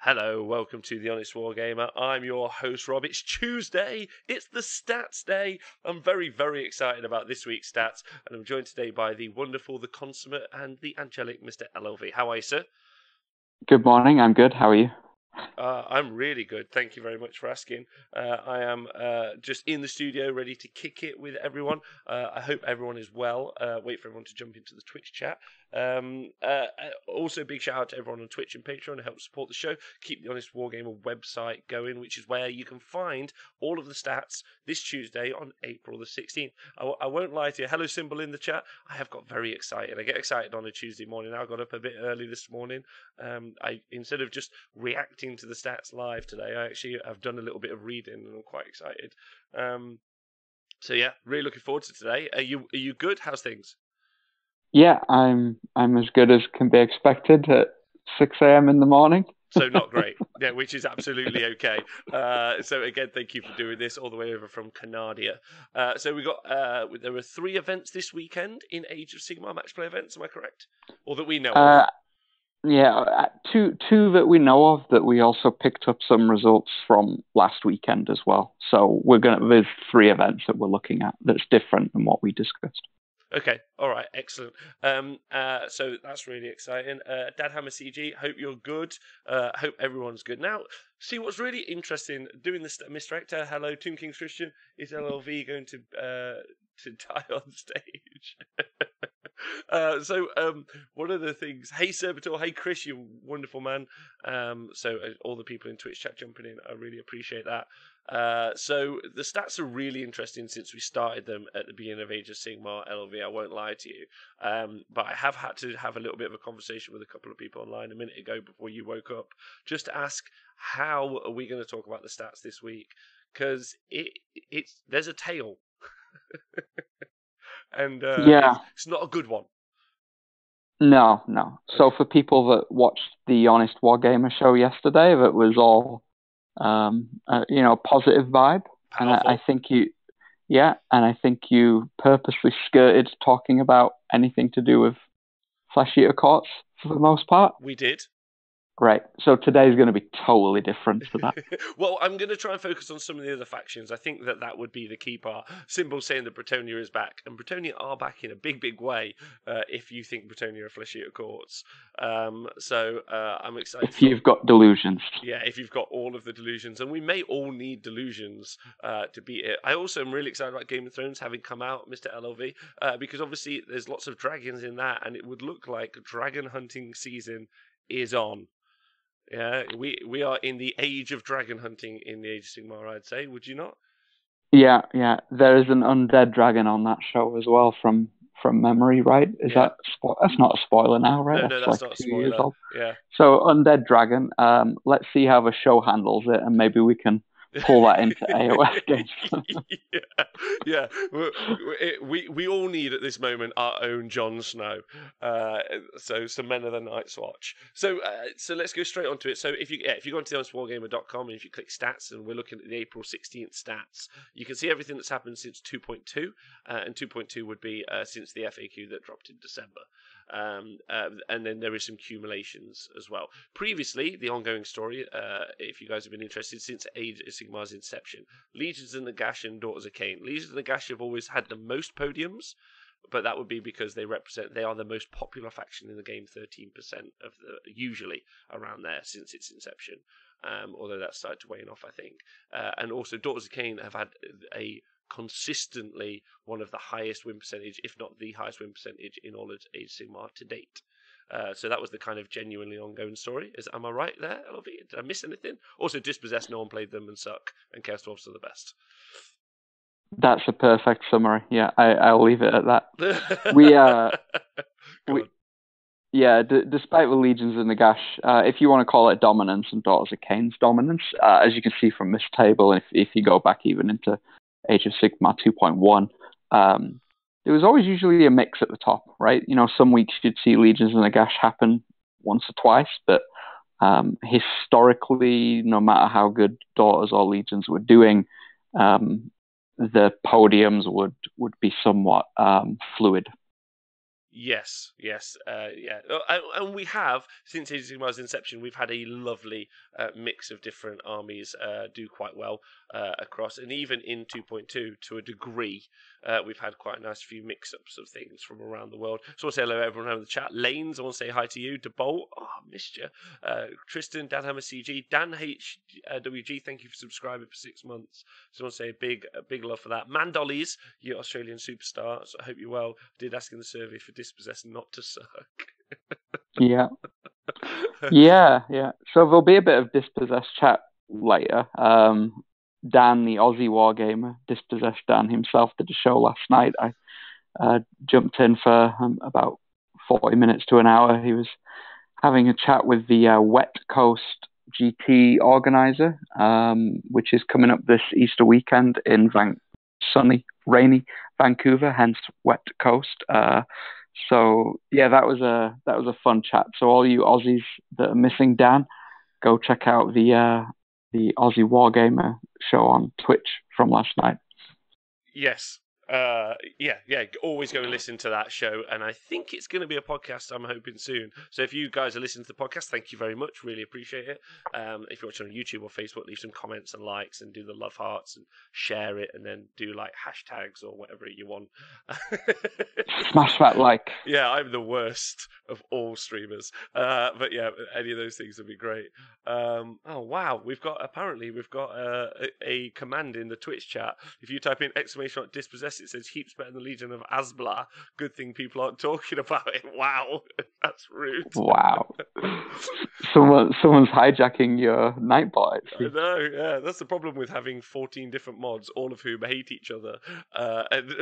Hello, welcome to the Honest Wargamer. I'm your host, Rob. It's Tuesday. It's the stats day. I'm very, very excited about this week's stats, and I'm joined today by the wonderful, the consummate, and the angelic Mr. LLV. How are you, sir? Good morning. I'm good. How are you? I'm really good. Thank you very much for asking. I am just in the studio ready to kick it with everyone. I hope everyone is well. Wait for everyone to jump into the Twitch chat. Also, big shout out to everyone on Twitch and Patreon to help support the show. Keep the Honest Wargamer website going, which is where you can find all of the stats this Tuesday on April the 16th. I won't lie to you. Hello, Symbol in the chat. I have got very excited. I get excited on a Tuesday morning. I got up a bit early this morning. I instead of just reacting to the stats live today, I actually have done a little bit of reading, and I'm quite excited. So yeah, really looking forward to today. Are you good? How's things? Yeah, I'm as good as can be expected at 6 a.m. in the morning. So not great, yeah, which is absolutely okay. So again, thank you for doing this all the way over from Canada. So we got there were 3 events this weekend in Age of Sigmar match play events. Am I correct? Or that we know of? Yeah, two that we know of. That we also picked up some results from last weekend as well. So there's 3 events that we're looking at that's different than what we discussed. Okay, all right, excellent. So that's really exciting. Dadhammer CG, hope you're good. Hope everyone's good. Now, see what's really interesting doing this, Mr. Hector. Hello, Tomb King's Christian. Is LLV going to die on stage? One of the things. Hey, Servitor. Hey, Chris. You wonderful man. All the people in Twitch chat jumping in, I really appreciate that. So the stats are really interesting since we started them at the beginning of Age of Sigmar LV. I won't lie to you, but I have had to have a little bit of a conversation with a couple of people online a minute ago before you woke up, just to ask how are we going to talk about the stats this week, because there's a tale, and it's not a good one. No. So for people that watched the Honest Wargamer show yesterday, that was all positive vibe. Powerful. And I think you purposely skirted talking about anything to do with Flesh Eater Courts for the most part. We did. Right, so today's going to be totally different to that. Well, I'm going to try and focus on some of the other factions. I think that would be the key part. Symbol saying that Bretonnia is back, and Bretonnia are back in a big, big way. If you think Bretonnia are Flesh Eater Courts, I'm excited. If you've got delusions, yeah, if you've got all of the delusions, and we may all need delusions to beat it. I also am really excited about Game of Thrones having come out, Mr. LLV, because obviously there's lots of dragons in that, and it would look like dragon hunting season is on. Yeah, we are in the age of dragon hunting in the Age of Sigmar, I'd say. Would you not? Yeah. There is an undead dragon on that show as well from memory, right? That's not a spoiler now, right? No, that's not a spoiler. Yeah. So undead dragon. Let's see how the show handles it, and maybe we can pull that into AOS games. Yeah. We all need at this moment our own Jon Snow. So some Men of the Night's Watch. So let's go straight onto it. So if you go onto thehonestwargamer.com and if you click stats, and we're looking at the April 16th stats, you can see everything that's happened since 2.2, and 2.2 would be since the FAQ that dropped in December. And then there is some accumulations as well. Previously, the ongoing story, if you guys have been interested, since Age of Sigmar's inception, Legions of Nagash and Daughters of Cain. Legions of Nagash have always had the most podiums, but that would be because they are the most popular faction in the game, 13% of usually around there since its inception. Although that started to wane off, I think. And also, Daughters of Cain have had a consistently one of the highest win percentage, if not the highest win percentage in all of Age of Sigmar to date. So that was the kind of genuinely ongoing story. Am I right there, LV? Did I miss anything? Also, Dispossessed, no one played them and suck, and Chaos Dwarfs are the best. That's a perfect summary. Yeah, I'll leave it at that. Despite the Legions of Nagash, if you want to call it dominance and Daughters of Cain's dominance, as you can see from this table, if you go back even into Age of Sigmar 2.1, there was always usually a mix at the top, right? Some weeks you'd see Legions of Nagash happen once or twice, but historically, no matter how good Daughters or Legions were doing, the podiums would be somewhat fluid. Yes, yes, yeah, and we have since Age of Sigmar's inception, we've had a lovely mix of different armies do quite well across, and even in 2.2 to a degree, we've had quite a nice few mix-ups of things from around the world. So I want to say hello everyone in the chat. Lanes, I want to say hi to you. DeBolt, oh, I missed you. Tristan, Dan Hammer CG, Dan HWG, thank you for subscribing for 6 months. So I want to say a big love for that. Mandollies, you Australian superstar. So I hope you're well. I did ask in the survey for Dispossessed not to suck. Yeah. Yeah. So there'll be a bit of Dispossessed chat later. Dan, the Aussie wargamer, Dispossessed Dan himself, did a show last night. I jumped in for about 40 minutes to an hour. He was having a chat with the Wet Coast GT organizer, which is coming up this Easter weekend in sunny, rainy Vancouver, hence Wet Coast. So yeah, that was a fun chat. So all you Aussies that are missing Dan, go check out the Aussie Wargamer show on Twitch from last night. Yes. Yeah, always go and listen to that show, and I think it's going to be a podcast I'm hoping soon. So if you guys are listening to the podcast, thank you very much, really appreciate it. If you're watching on YouTube or Facebook, leave some comments and likes and do the love hearts and share it, and then do like hashtags or whatever you want. Smash that like. Yeah, I'm the worst of all streamers, but yeah, any of those things would be great. Oh wow, we've got a command in the Twitch chat. If you type in !dispossessed, it says heaps better than the Legion of Asbla. Good thing people aren't talking about it. Wow, that's rude. Wow. Someone's hijacking your Nightbot. I know, yeah. That's the problem with having 14 different mods, all of whom hate each other. And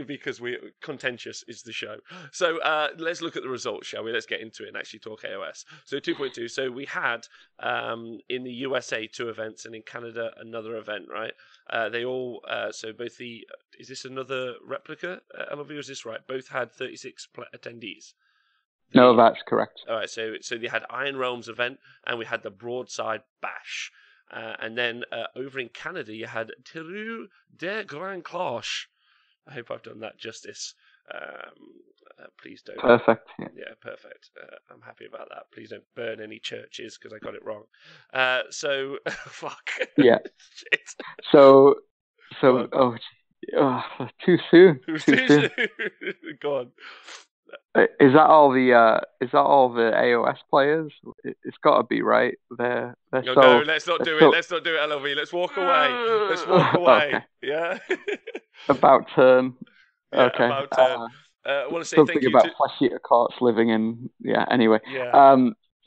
because we're contentious is the show. So let's look at the results, shall we? Let's get into it and actually talk AOS. So 2.2. So we had in the USA 2 events, and in Canada another event, right? They all so both the is this another replica? LV, is this right? Both had 36 attendees. No, that's correct. All right, so they had Iron Realms event, and we had the Broadside Bash, and then over in Canada you had Tirou de Grand Cloche. I hope I've done that justice. Please don't. Perfect. Yeah, perfect. I'm happy about that. Please don't burn any churches because I got it wrong. So fuck. Yeah. Shit. So too soon. Too soon. Go on. Is that all the AOS players? It's got to be, right? They're no, let's not do it. Let's not do it, LLV. Let's walk away. Let's walk away. Okay. Yeah. About turn. Yeah, okay. About turn. I want to say something thank you about to flesh eater courts living in. Yeah. Anyway. Yeah.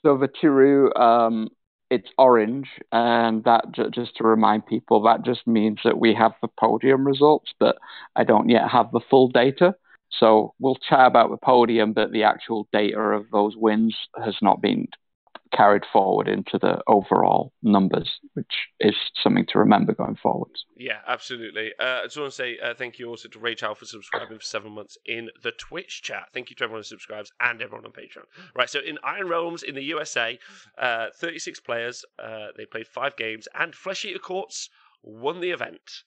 So the Tirou, it's orange, and that just to remind people, that just means that we have the podium results, but I don't yet have the full data. So we'll chat about the podium, but the actual data of those wins has not been carried forward into the overall numbers, which is something to remember going forward. Yeah, absolutely. I just want to say thank you also to Rachel for subscribing for 7 months in the Twitch chat. Thank you to everyone who subscribes and everyone on Patreon. Right, so in Iron Realms in the USA, 36 players, they played 5 games, and Flesh Eater Courts won the event.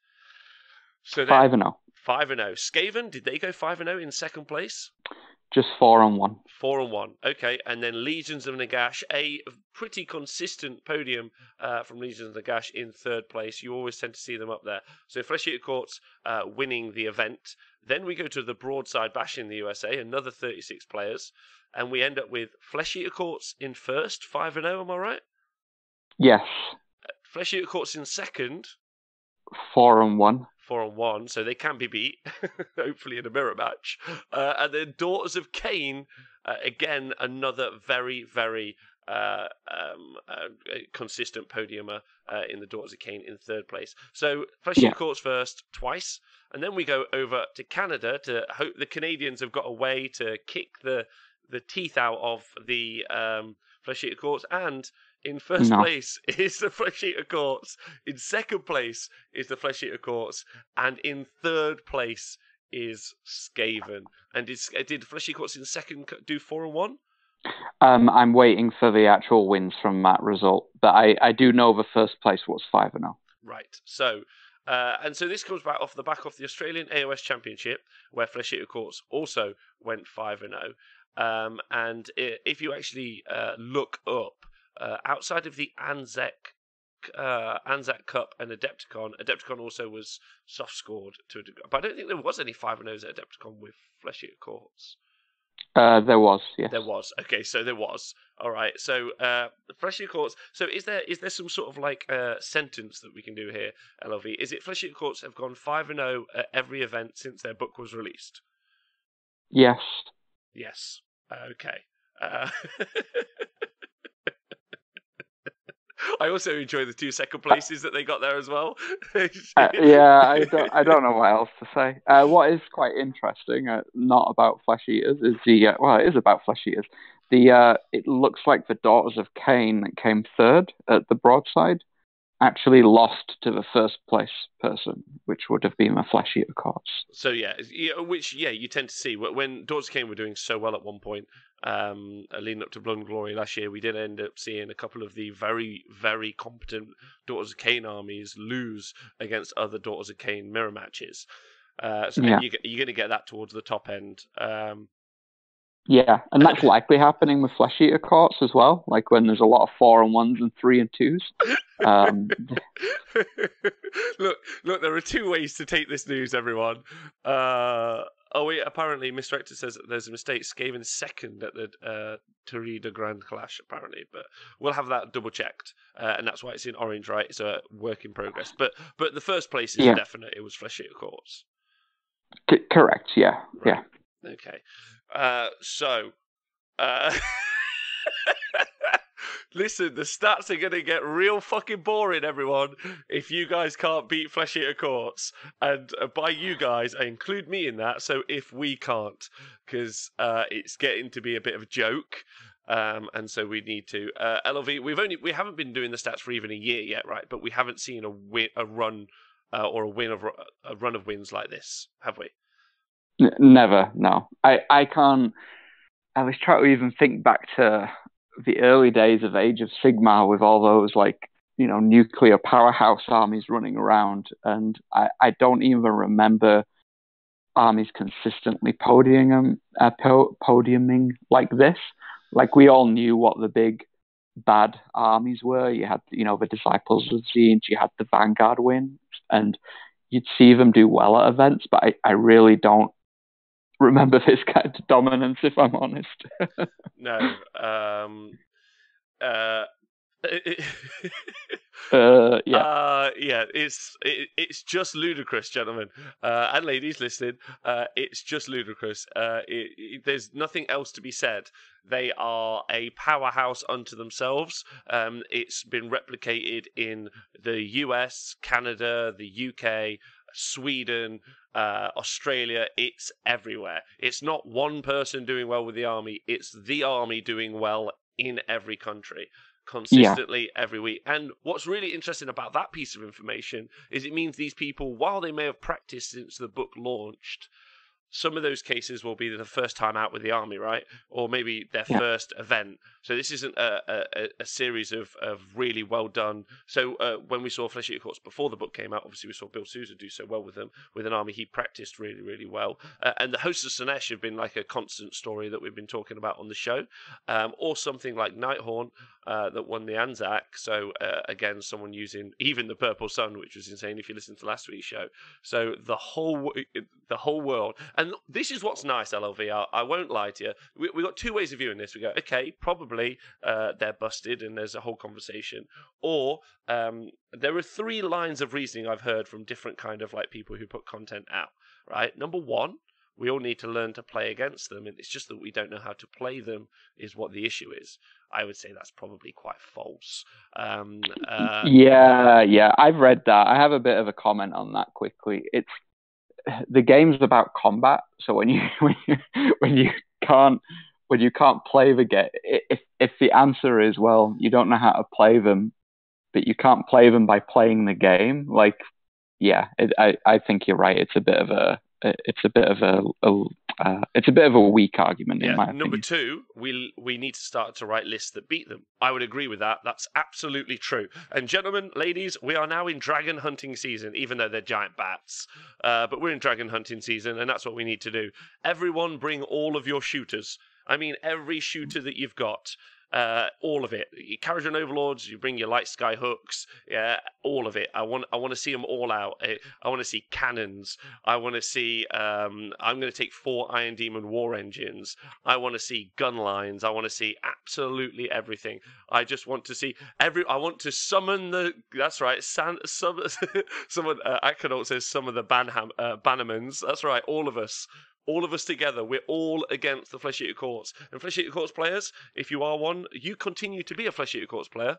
So 5-0. 5-0. Skaven, did they go 5-0 in second place? Just 4-1. 4-1. Okay, and then Legions of Nagash, a pretty consistent podium from Legions of Nagash in third place. You always tend to see them up there. So Flesh Eater Courts winning the event. Then we go to the Broadside Bash in the USA, another 36 players, and we end up with Flesh Eater Courts in first, 5-0. Am I right? Yes. Flesh Eater Courts in second, 4-1. 4-1, so they can be beat, hopefully in a mirror match. And then Daughters of Cain, again, another very, very consistent podiumer in the Daughters of Cain in third place. So Flesh Eater Courts first, twice, and then we go over to Canada to hope the Canadians have got a way to kick the teeth out of the Flesh Eater Courts, and in first place is the Flesh Eater Courts. In second place is the Flesh Eater Courts. And in third place is Skaven. And did Flesh Eater Courts in second do 4-1? I'm waiting for the actual wins from that result. But I do know the first place was 5-0. Right. So And so this comes back off the back of the Australian AOS Championship, where Flesh Eater Courts also went 5-0. And if you actually look up, outside of the Anzac Cup and Adepticon also was soft scored to a degree. But I don't think there was any 5-0s at Adepticon with Flesh Eater Courts. There was, yes. There was. Okay, so there was. All right. So Flesh Eater Courts. So is there some sort of like sentence that we can do here, LLV? Is it Flesh Eater Courts have gone 5-0 at every event since their book was released? Yes. Yes. Okay. I also enjoy the 2 second places that they got there as well. I don't know what else to say. What is quite interesting, not about Flesh Eaters, is it is about Flesh Eaters. It looks like the Daughters of Cain that came third at the Broadside actually lost to the first place person, which would have been the Flesh Eater Courts. So you tend to see when Daughters of Cain were doing so well at one point, leading up to Blood and Glory last year, we did end up seeing a couple of the very, very competent Daughters of Cain armies lose against other Daughters of Cain mirror matches. You're going to get that towards the top end. Yeah, and that's likely happening with Flesh Eater Courts as well, like when there's a lot of 4-1s and 3-2s. Look, there are 2 ways to take this news, everyone. Apparently, Mr. Hector says that there's a mistake. Skaven second at the Terida Grand Clash, apparently, but we'll have that double checked, and that's why it's in orange, right? It's a work in progress. But the first place is definite. It was Flesh Eater Courts. Correct. Yeah. Right. Yeah. Okay. Listen, the stats are going to get real fucking boring, everyone, if you guys can't beat Flesh Eater Courts. And by you guys, I include me in that, so if we can't, because it's getting to be a bit of a joke, and so we need to. LLV, we haven't been doing the stats for even a year yet, right? But we haven't seen a run or a run of wins like this, have we? Never, no. I can't. I was trying to even think back to the early days of Age of Sigmar with all those nuclear powerhouse armies running around, and I don't even remember armies consistently podiuming like this. Like, we all knew what the big bad armies were. You had the Disciples of Zenith, you had the Vanguard wins, and you'd see them do well at events, but I really don't remember this kind of dominance, if I'm honest. No. It's just ludicrous, gentlemen and ladies listening. It's just ludicrous. There's nothing else to be said. They are a powerhouse unto themselves. It's been replicated in the US, Canada, the UK, Sweden, Australia. It's everywhere. It's not one person doing well with the army. It's the army doing well in every country, consistently every week. And what's really interesting about that piece of information is it means these people, while they may have practiced since the book launched, some of those cases will be the first time out with the army, right? Or maybe their first event. So this isn't a series of really well done. So when we saw Flesh Eater Courts before the book came out, obviously we saw Bill Sousa do so well with them, with an army he practiced really, really well. And the Hosts of Slaanesh have been like a constant story that we've been talking about on the show. Or something like Nighthorn that won the Anzac. So again, someone using even the Purple Sun, which was insane if you listen to last week's show. So the whole world. And this is what's nice, LLV. I won't lie to you. We got 2 ways of viewing this. We go, okay, probably they're busted and there's a whole conversation. Or there are 3 lines of reasoning I've heard from different kind of like people who put content out, right? Number 1, we all need to learn to play against them, and it's just that we don't know how to play them is what the issue is. I would say that's probably quite false. Yeah, I've read that. I have a bit of a comment on that quickly. The game's about combat, so when you can't play the game, if the answer is, well, you don't know how to play them, but you can't play them by playing the game, I think you're right. It's a bit of a it's a bit of it's a bit of a weak argument in my Number opinion. 2, we need to start to write lists that beat them. I would agree with that. That's absolutely true. And gentlemen, ladies, we are now in dragon hunting season, even though they're giant bats. But we're in dragon hunting season, and that's what we need to do. Everyone bring all of your shooters. I mean, every shooter that you've got. All of it. Your Kharadron Overlords, you bring your light sky hooks, yeah, all of it. I want to see them all out. I want to see cannons. I want to see. I'm going to take 4 Iron Demon war engines. I want to see gun lines. I want to see absolutely everything. I just want to see I want to summon the. That's right. Someone. Akadol says some of the Bannermans. That's right. All of us. All of us together, we're all against the Flesh Eater Courts. And Flesh Eater Courts players, if you are one, you continue to be a Flesh Eater Courts player.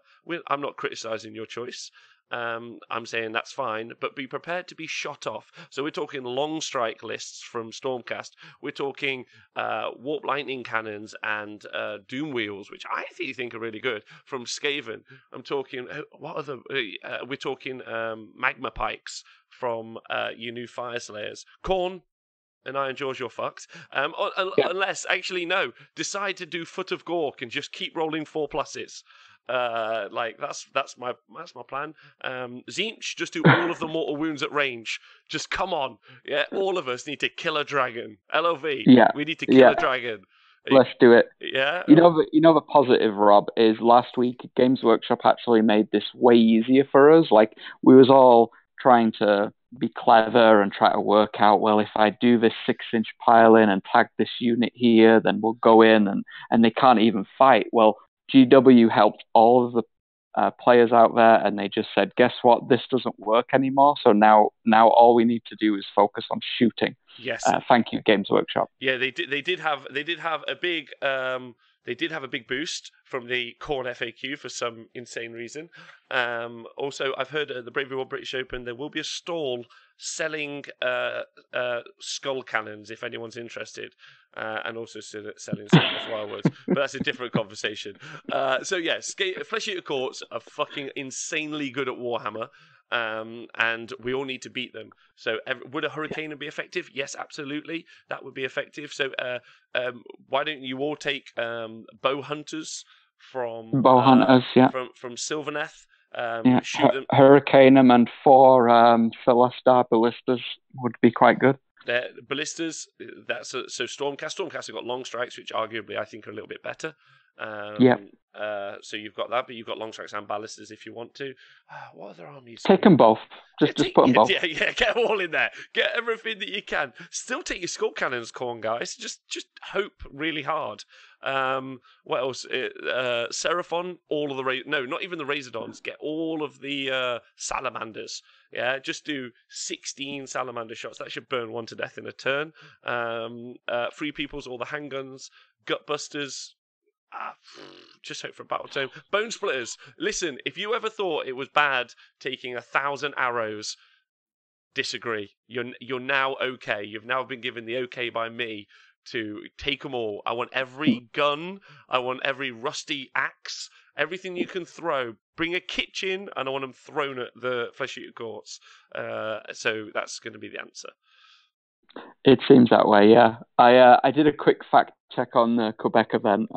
I'm not criticising your choice. I'm saying that's fine, but be prepared to be shot off. So we're talking long strike lists from Stormcast. We're talking Warp Lightning Cannons and Doom Wheels, which I actually think are really good, from Skaven. I'm talking, we're talking Magma Pikes from your new Fire Slayers. Khorne, and Iron Jaws, you're fucked. Unless, actually, no. Decide to do Foot of Gork and just keep rolling 4+s. That's my plan. Tzeentch, just do all of the mortal wounds at range. Just come on. Yeah, all of us need to kill a dragon. LOV. Yeah. We need to kill a dragon. Let's do it. Yeah. You know the positive, Rob, is last week Games Workshop actually made this way easier for us. Like, we was all trying to be clever and try to work out, well, if I do this 6-inch pile-in and tag this unit here, then we'll go in, and they can't even fight. Well, GW helped all of the players out there, and they just said, guess what? This doesn't work anymore. So now all we need to do is focus on shooting. Yes. Thank you, Games Workshop. Yeah, they did have a big they did have a big boost from the Khorne FAQ for some insane reason. Also, I've heard at the Bravery World British Open there will be a stall selling skull cannons if anyone's interested, and also selling Sylvaneth Wildwoods. But that's a different conversation. So yeah, Flesh Eater Courts are fucking insanely good at Warhammer. And we all need to beat them. So, would a Hurricane be effective? Yes, absolutely, that would be effective. So, why don't you all take Bow Hunters from from Sylvaneth? Shoot them. Hurricane and 4 Celestar Ballistas would be quite good. Ballistas. So Stormcast. Stormcast have got long strikes, which arguably I think are a little bit better. So you've got that, but you've got long strikes and ballistas if you want to. What other armies? Take them both. Just put them both. Yeah, get them all in there. Get everything that you can. Still take your skull cannons, Khorne guys. Just hope really hard. What else? Seraphon, all of the not even the Razordons. Get all of the salamanders. Yeah, just do 16 salamander shots. That should burn one to death in a turn. Free Peoples, all the handguns, Gutbusters. Just hope for a battle tome. Bone Splitters. Listen, if you ever thought it was bad taking 1,000 arrows, disagree. You're now okay. You've now been given the okay by me to take them all. I want every gun. I want every rusty axe. Everything you can throw. Bring a kitchen, and I want them thrown at the Flesh Eater Courts. So that's going to be the answer. It seems that way, yeah. I did a quick fact check on the Quebec event.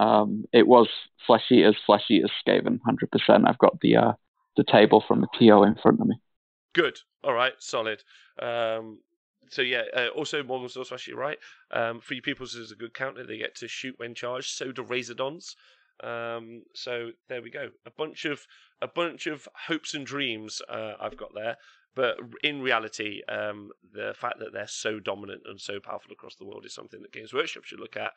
It was Flesh Eaters, Skaven, 100%. I've got the table from the TO in front of me. Good. All right. Solid. So yeah. Also, Morgan Source actually right. Free Peoples is a good counter. They get to shoot when charged. So do Razordons. So there we go. A bunch of hopes and dreams I've got there. But in reality, the fact that they're so dominant and so powerful across the world is something that Games Workshop should look at.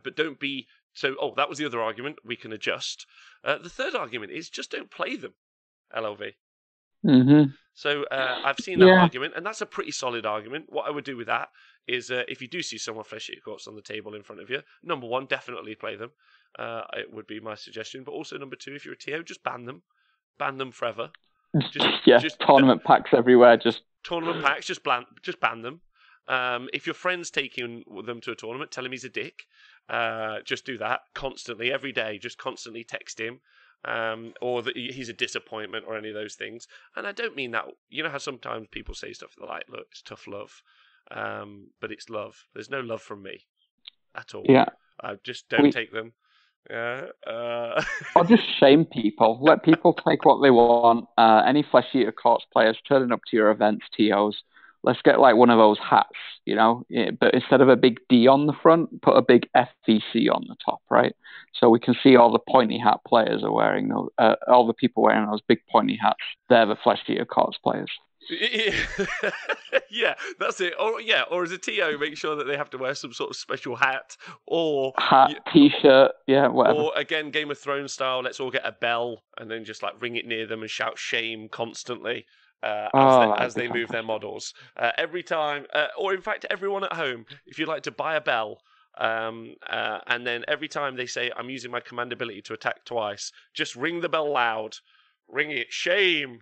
But don't be so... Oh, that was the other argument. We can adjust. The third argument is just don't play them, LLV. Mm-hmm. So I've seen that argument, and that's a pretty solid argument. What I would do with that is if you do see someone Flesh Eater Courts on the table in front of you, number one, definitely play them. It would be my suggestion. But also, number two, if you're a TO, just ban them. Ban them forever. Just tournament packs everywhere. Tournament packs, just ban them. If your friend's taking them to a tournament, tell him he's a dick. Just do that constantly, every day. Just constantly text him, or that he's a disappointment, or any of those things. And I don't mean that. You know how sometimes people say stuff like, "Look, it's tough love." but it's love. There's no love from me at all. Yeah. Just don't take them. Yeah. Or just shame people. Let people take what they want. Any Flesh Eater Courts players turning up to your events, TOs, let's get like one of those hats, but instead of a big D on the front, put a big FEC on the top, right? So we can see all the pointy hat players are wearing those, all the people wearing those big pointy hats. They're the Flesh Eater Courts players. Yeah, that's it. Or as a TO, make sure that they have to wear some sort of special hat or T-shirt, whatever. Or again, Game of Thrones style, let's all get a bell and then just like ring it near them and shout shame constantly as they move their models. Every time, or in fact, everyone at home, if you'd like to buy a bell, and then every time they say, I'm using my command ability to attack twice, just ring the bell loud. Ring it, shame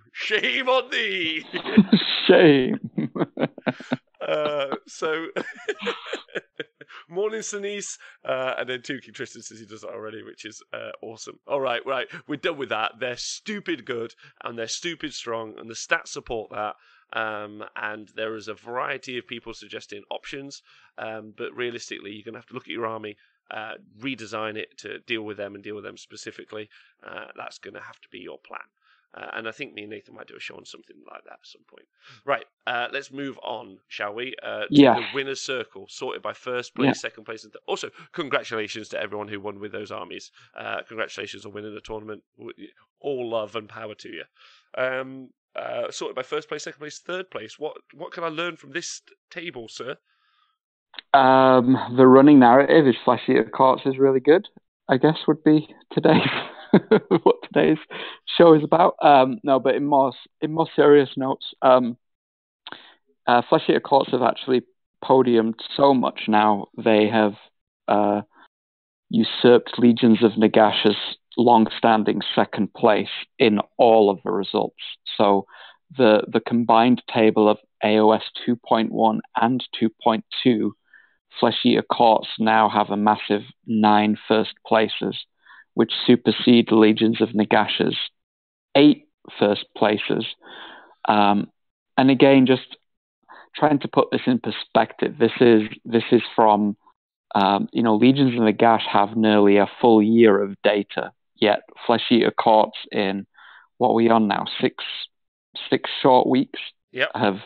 on thee. Shame. So, morning, Sinise, and then Tuki Tristan says he does that already, which is awesome. All right, we're done with that. They're stupid good, and they're stupid strong, and the stats support that. And there is a variety of people suggesting options, but realistically, you're going to have to look at your army, redesign it to deal with them and deal with them specifically. That's going to have to be your plan. And I think me and Nathan might do a show on something like that at some point. Right, let's move on, shall we? To the winner's circle, sorted by first place, second place, and also congratulations to everyone who won with those armies. Congratulations on winning the tournament. All love and power to you. Sorted by first place, second place, third place. What can I learn from this table, sir? The running narrative is Flesh Eater Courts is really good, I guess would be what today's show is about. No, but in more serious notes, Flesh Eater Courts have actually podiumed so much now. They have usurped Legions of Nagash's long-standing second place in all of the results. So the combined table of AOS 2.1 and 2.2, Flesh Eater Courts now have a massive 9 first places, which supersede Legions of Nagash's 8 first places. And again, just trying to put this in perspective, this is from Legions of Nagash have nearly a full year of data, yet Flesh Eater Courts in what are we on now, six short weeks, have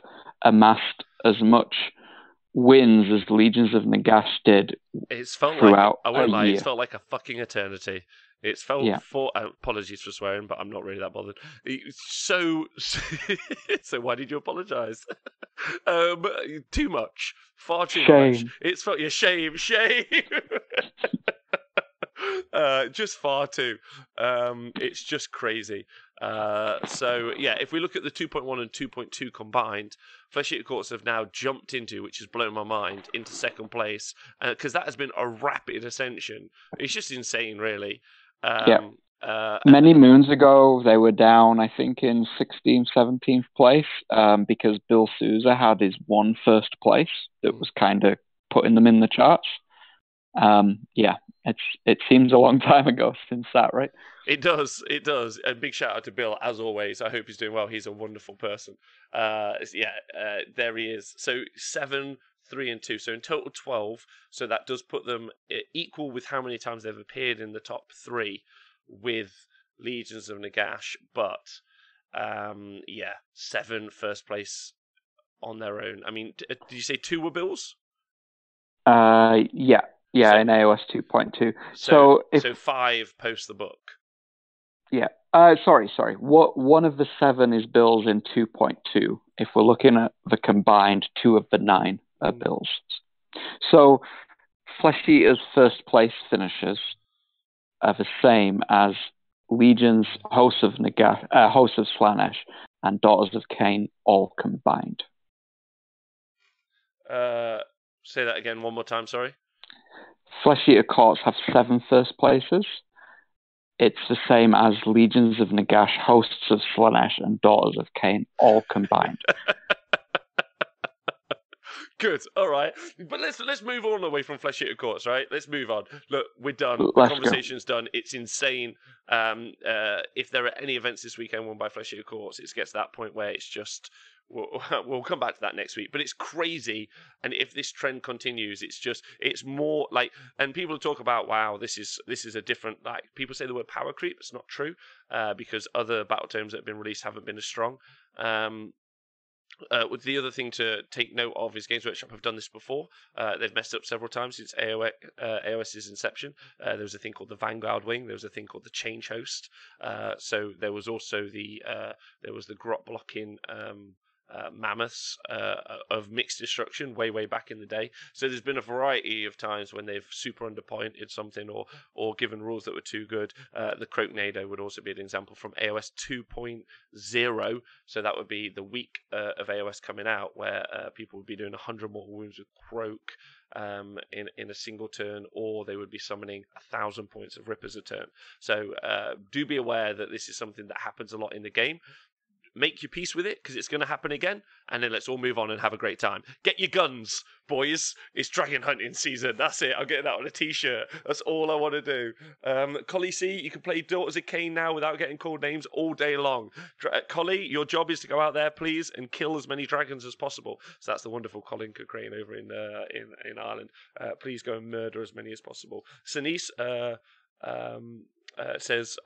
amassed as much wins as Legions of Nagash did. It's felt throughout like, I won't lie, year. it's felt like a fucking eternity. It's felt for apologies for swearing, but I'm not really that bothered. So why did you apologise? Too much, far too much. It's felt shame. Just far too. It's just crazy. If we look at the 2.1 and 2.2 combined, Flesh Eater Courts have now jumped into, which has blown my mind, into second place, because that has been a rapid ascension. It's just insane, really. Many moons ago, they were down, I think, in 16th, 17th place, because Bill Sousa had his one first place that was kind of putting them in the charts. It seems a long time ago since that, right? It does. And big shout out to Bill, as always. I hope he's doing well. He's a wonderful person. There he is. So 7, 3, and 2. So in total 12. So that does put them equal with how many times they've appeared in the top 3 with Legions of Nagash. But 7 first place on their own. I mean, did you say 2 were Bill's? Yeah, in AOS 2.2. So 5 post the book. Yeah. Sorry. One of the 7 is Bill's in 2.2. If we're looking at the combined, 2 of the 9 are Bill's. So Flesh Eater's first place finishers are the same as Legion's, Hosts of Nagash, Hosts of Slaanesh, and Daughters of Cain all combined. Say that again one more time, sorry. Flesh Eater Courts have 7 first places. It's the same as Legions of Nagash, Hosts of Slaanesh, and Daughters of Cain, all combined. Good, all right. But let's move on away from Flesh Eater Courts, right? Let's move on. Look, we're done. The conversation's done. It's insane. If there are any events this weekend won by Flesh Eater Courts, it gets to that point where it's just we'll come back to that next week. But it's crazy, and if this trend continues, it's more like. And people talk about, wow, this is a different, like, people say the word power creep. It's not true, because other battle tomes that have been released haven't been as strong. With the other thing to take note of is Games Workshop have done this before. They've messed up several times since AOS's inception. There was a thing called the Vanguard Wing. There was a thing called the Change Host. So there was also the grot blocking mammoths of mixed destruction way back in the day. So there's been a variety of times when they've super underpointed something or given rules that were too good. The Croaknado would also be an example from AOS 2.0. So that would be the week of AOS coming out, where people would be doing 100 more wounds with Croak in a single turn, or they would be summoning 1,000 points of Rippers a turn. So do be aware that this is something that happens a lot in the game. Make your peace with it, because it's going to happen again, and then let's all move on and have a great time. Get your guns, boys. It's dragon hunting season. That's it. I'll get that on a t-shirt. That's all I want to do. Collie C, you can play Daughters of Cain now without getting called names all day long. Collie, your job is to go out there, please, and kill as many dragons as possible. So that's the wonderful Colin Cochrane over in Ireland. Please go and murder as many as possible. Sinise, says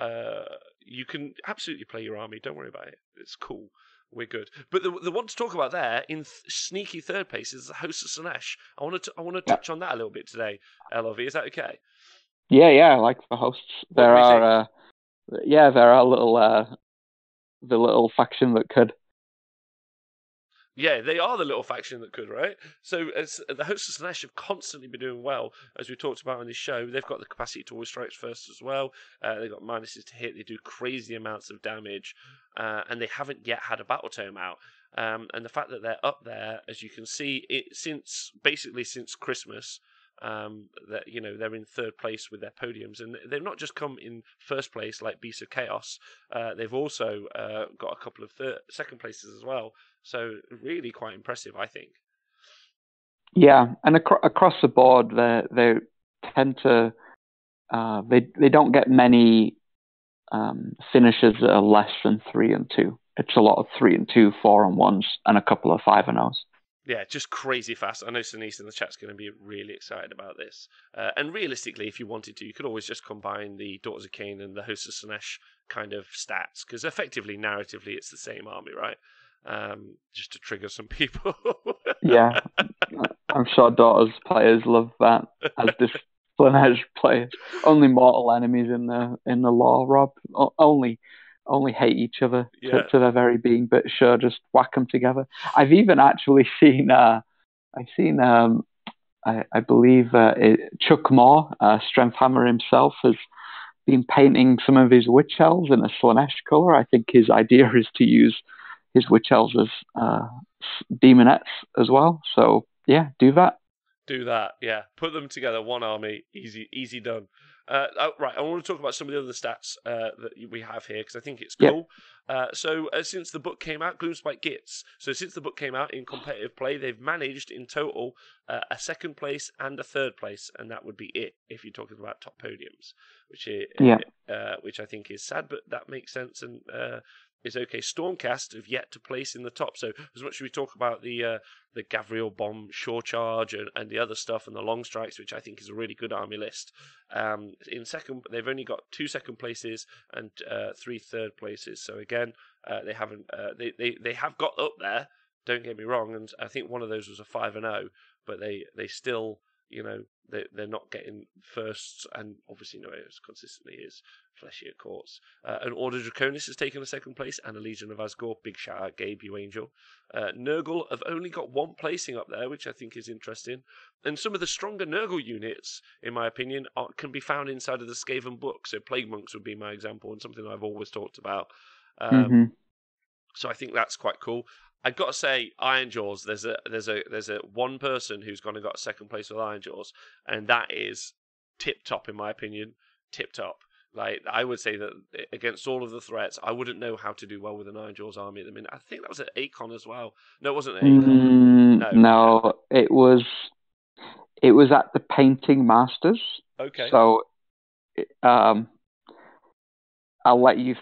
you can absolutely play your army. Don't worry about it. It's cool. We're good. But the one to talk about there in sneaky third place is the Host of Slanesh. I want to touch on that a little bit today. LOV, is that okay? Yeah, I like the hosts. There are the little faction that could. Yeah, they are the little faction that could, right? So as the Hosts of Slanesh have constantly been doing well, as we talked about on this show. They've got the capacity to always strike first as well. They've got minuses to hit. They do crazy amounts of damage, and they haven't yet had a battle tome out. And the fact that they're up there, as you can see, since Christmas, that they're in third place with their podiums, and they've not just come in first place like Beasts of Chaos. They've also got a couple of second places as well. So really quite impressive, I think. Yeah, and across the board, they tend to they don't get many finishes that are less than 3-2. It's a lot of 3-2, 4-1s, and a couple of 5-0s. Yeah, just crazy fast. I know Sinise in the chat's going to be really excited about this. And realistically, if you wanted to, you could always just combine the Daughters of Cain and the Host of Slanesh kind of stats, because effectively, narratively, it's the same army, right? Just to trigger some people. Yeah, I'm sure Daughters players love that, as this Slanesh players. Only mortal enemies in the lore, Rob. Only hate each other to their very being, but sure, just whack them together. I've even actually seen, I believe Chuck Moore, Strength Hammer himself, has been painting some of his witch elves in a Slanesh colour. I think his idea is to use his witch elves as demonettes as well. So yeah, do that. Do that, yeah. Put them together, one army, easy done. Right, I want to talk about some of the other stats that we have here, because I think it's cool. Yep. So since the book came out, Gloomspite Gits. So since the book came out in competitive play, they've managed in total a second place and a third place, and that would be it if you're talking about top podiums, which I think is sad, but that makes sense and is okay. Stormcast have yet to place in the top. So as much as we talk about the Gavriel Bomb Shore Charge and the other stuff and the Long Strikes, which I think is a really good army list, in second they've only got 2 second places and 3 third places. So again, they haven't they have got up there. Don't get me wrong, and I think one of those was a 5-0, but they still, they're not getting firsts, and obviously no AOS consistently is Fleshier Courts. And Order Draconis has taken a second place, and a Legion of Asgore. Big shout out, Gabe, you angel. Nurgle have only got 1 placing up there, which I think is interesting. And some of the stronger Nurgle units, in my opinion, can be found inside of the Skaven book. So Plague Monks would be my example, and something I've always talked about. So I think that's quite cool. I've got to say, Iron Jaws. There's a one person who's gone and got second place with Iron Jaws, and that is tip top in my opinion. Tip top. Like, I would say that against all of the threats, I wouldn't know how to do well with an Iron Jaws army at the minute. I think that was at Acon as well. No, it wasn't at Acon. No, it was at the Painting Masters. Okay. So, I'll let you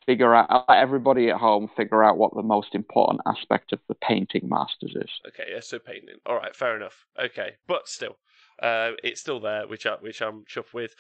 let everybody at home figure out what the most important aspect of the painting masters is. Okay, yeah, so painting. All right, fair enough. Okay, but still, it's still there, which I'm chuffed with.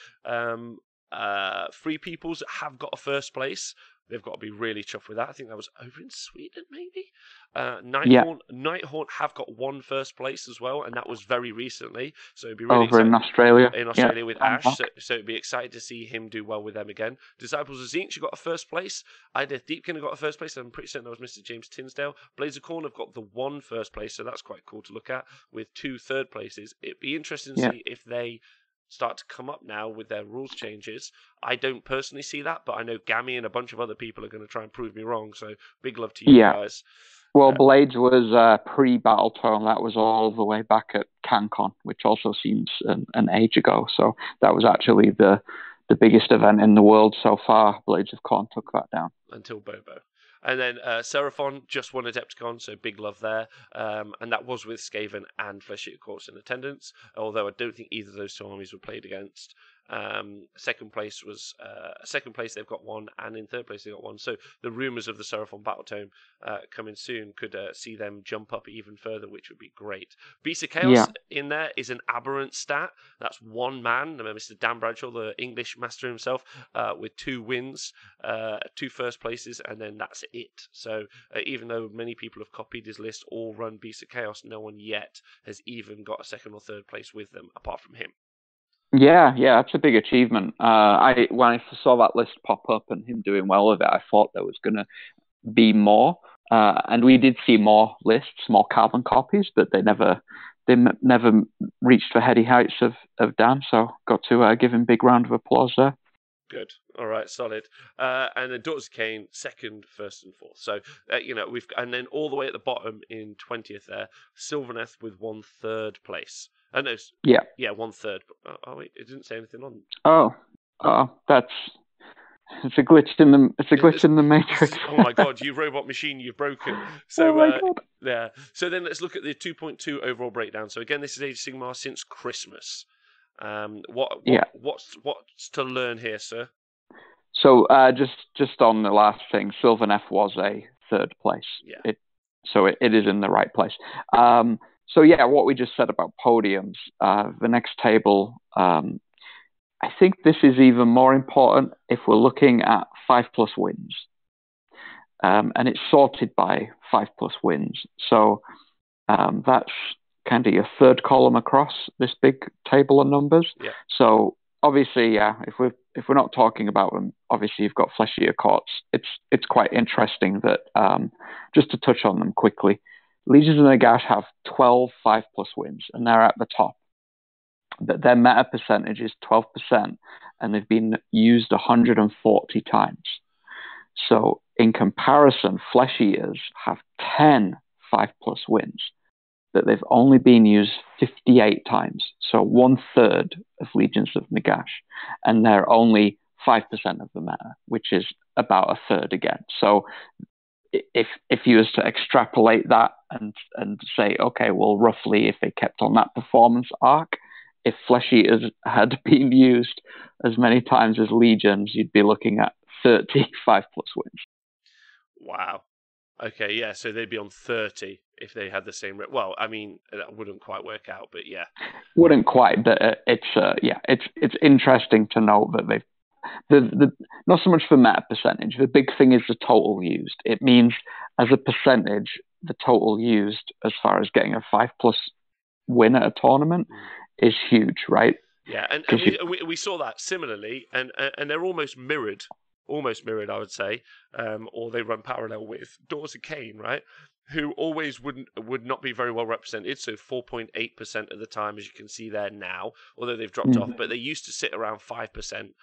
Free Peoples have got a first place. They've got to be really chuffed with that. I think that was over in Sweden, maybe. Nighthaunt have got one first place as well, and that was very recently. So it'd be really over exciting. in Australia. In Australia with Ash, so it'd be excited to see him do well with them again. Disciples of Zinch got a first place. Ida Deepkin got a first place. I'm pretty certain that was Mr. James Tinsdale. Blades of Corn have got the one first place, so that's quite cool to look at, with 2 third places. It'd be interesting to see if they start to come up now with their rules changes. I don't personally see that, but I know Gammy and a bunch of other people are going to try and prove me wrong, so big love to you guys. Well, Blades was pre-Battletome. That was all the way back at CanCon, which also seems an age ago. So that was actually the biggest event in the world so far. Blades of Corn took that down. Until Bobo. And then Seraphon just won Adepticon, so big love there. And that was with Skaven and Flesh Eater Courts in attendance, although I don't think either of those 2 armies were played against. Second place they've got one, and in third place they got one. So the rumours of the Seraphon Battletome coming soon could see them jump up even further, which would be great. Beast of Chaos in there is an aberrant stat. That's one man, Mr. Dan Bradshaw, the English master himself, with 2 wins, 2 first places, and then that's it. So even though many people have copied his list, all run Beast of Chaos, no one yet has even got a second or third place with them, apart from him. Yeah, that's a big achievement. When I saw that list pop up and him doing well with it, I thought there was going to be more. And we did see more lists, more carbon copies, but they never reached the heady heights of Dan. So got to give him a big round of applause there. Good. All right, solid. And then Daughters of Cain, second, first, and fourth. So and then all the way at the bottom in 20th there, Sylvaneth with 1/3 place. No, 1/3. Oh wait, it didn't say anything on. Oh, it's a glitch in the matrix. Oh my god, you robot machine, you've broken. So yeah. So then let's look at the 2.2 overall breakdown. So again, this is Age of Sigmar since Christmas. What's to learn here, sir? So just on the last thing, Sylvaneth was a third place. Yeah. It is in the right place. So yeah, what we just said about podiums, the next table, I think this is even more important if we're looking at 5+ wins. And it's sorted by 5+ wins. So that's kind of your third column across this big table of numbers. Yeah. So obviously, if we're not talking about them, obviously you've got Flesh Eater Courts. It's quite interesting that just to touch on them quickly, Legions of Nagash have 12 5+ wins, and they're at the top. But their meta percentage is 12%, and they've been used 140 times. So in comparison, Flesh Eaters have 10 5+ wins, but they've only been used 58 times. So 1/3 of Legions of Nagash, and they're only 5% of the meta, which is about a third again. So if you was to extrapolate that and say, okay, well, roughly if they kept on that performance arc, if Flesh Eaters had been used as many times as Legions, you'd be looking at 35+ wins. Wow. Okay, yeah, so they'd be on 30 if they had the same... Well, I mean, that wouldn't quite work out, but yeah. Wouldn't quite, but it's interesting to note that they've not so much for meta percentage. The big thing is the total used. It means as a percentage, the total used as far as getting a 5+ win at a tournament is huge, right? Yeah, and we saw that similarly, and they're almost mirrored, I would say, or they run parallel with Daughters of Cain, right? Who always would not be very well represented, so 4.8% of the time, as you can see there now, although they've dropped off, but they used to sit around 5%